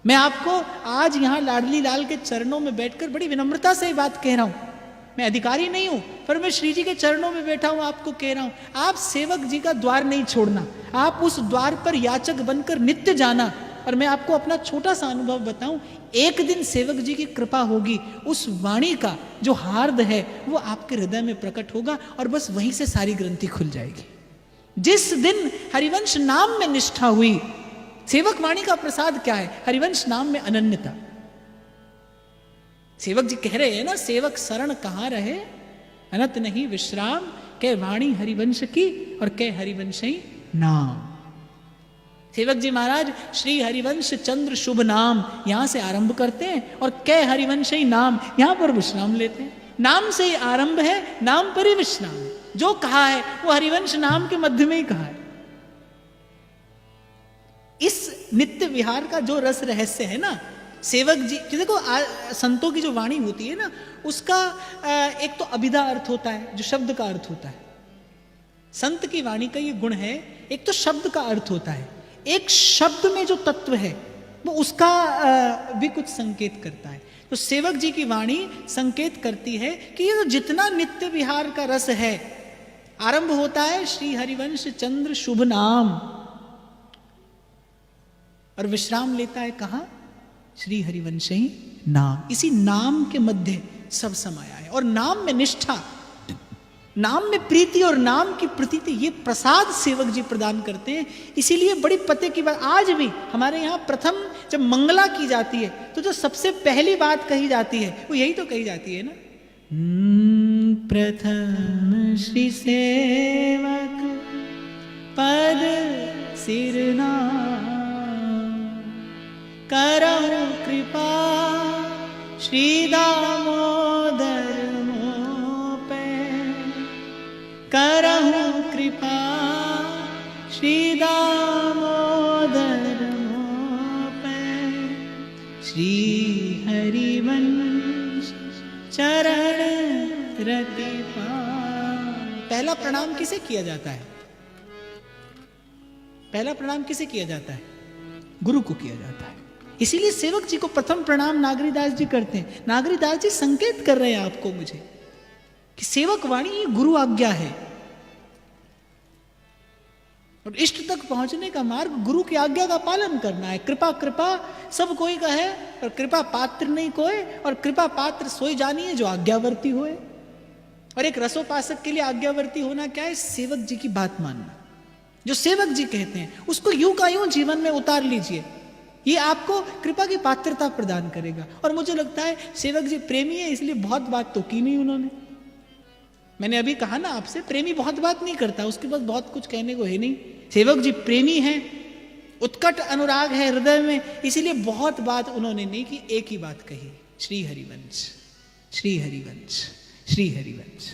मैं आपको आज यहां लाडली लाल के चरणों में बैठकर बड़ी विनम्रता से ये बात कह रहा हूं। मैं अधिकारी नहीं हूं, पर मैं श्री जी के चरणों में बैठा हूं, आपको कह रहा हूं, आप सेवक जी का द्वार नहीं छोड़ना, आप उस द्वार पर याचक बनकर नित्य जाना। और मैं आपको अपना छोटा सा अनुभव बताऊं, एक दिन सेवक जी की कृपा होगी, उस वाणी का जो हार्द है वो आपके हृदय में प्रकट होगा और बस वहीं से सारी ग्रंथि खुल जाएगी। जिस दिन हरिवंश नाम में निष्ठा हुई, सेवक वाणी का प्रसाद क्या है? हरिवंश नाम में अनन्यता। सेवक जी कह रहे हैं ना, सेवक शरण कहां रहे, अनत नहीं विश्राम, के वाणी हरिवंश की और के हरिवंश ही नाम। सेवक जी महाराज श्री हरिवंश चंद्र शुभ नाम यहां से आरंभ करते हैं और कै हरिवंश ही नाम यहां पर विश्राम लेते हैं। नाम से ही आरंभ है, नाम पर ही विश्राम है। जो कहा है वो हरिवंश नाम के मध्य में ही कहा है। इस नित्य विहार का जो रस रहस्य है ना, सेवक जी कि देखो संतों की जो वाणी होती है ना, उसका एक तो अभिधा अर्थ होता है, जो शब्द का अर्थ होता है। संत की वाणी का ये गुण है, एक तो शब्द का अर्थ होता है, एक शब्द में जो तत्व है वो उसका भी कुछ संकेत करता है। तो सेवक जी की वाणी संकेत करती है कि ये तो जितना नित्य विहार का रस है, आरंभ होता है श्री हरिवंश चंद्र शुभ नाम और विश्राम लेता है कहां? श्री हरिवंश ही नाम। इसी नाम के मध्य सब समाया है। और नाम में निष्ठा, नाम में प्रीति और नाम की प्रतीति, ये प्रसाद सेवक जी प्रदान करते हैं। इसीलिए बड़ी पते की बात, आज भी हमारे यहाँ प्रथम जब मंगला की जाती है तो जो सबसे पहली बात कही जाती है वो यही तो कही जाती है ना, प्रथम श्री सेवक पद सिरना करहु कृपा श्री दामोदर मोपे, करहु कृपा श्री दामोदर मोपे, श्री हरिवंश चरण रति पावै। पहला प्रणाम किसे किया जाता है? पहला प्रणाम किसे किया जाता है? गुरु को किया जाता है। इसीलिए सेवक जी को प्रथम प्रणाम नागरीदास जी करते हैं। नागरीदास जी संकेत कर रहे हैं आपको, मुझे, कि सेवक वाणी ये गुरु आज्ञा है और इष्ट तक पहुंचने का मार्ग गुरु की आज्ञा का पालन करना है। कृपा कृपा सब कोई कहे और कृपा पात्र नहीं कोई, और कृपा पात्र सोई जानिए जो आज्ञावर्ती होए। और एक रसोपासक के लिए आज्ञावर्ती होना क्या है? सेवक जी की बात मानना। जो सेवक जी कहते हैं उसको यूं का यूं जीवन में उतार लीजिए, ये आपको कृपा की पात्रता प्रदान करेगा। और मुझे लगता है सेवक जी प्रेमी है, इसलिए बहुत बात तो की नहीं उन्होंने। मैंने अभी कहा ना आपसे, प्रेमी बहुत बात नहीं करता, उसके पास बहुत कुछ कहने को है नहीं। सेवक जी प्रेमी हैं, उत्कट अनुराग है हृदय में, इसीलिए बहुत बात उन्होंने नहीं की, एक ही बात कही, श्री हरिवंश, श्री हरिवंश, श्री हरिवंश।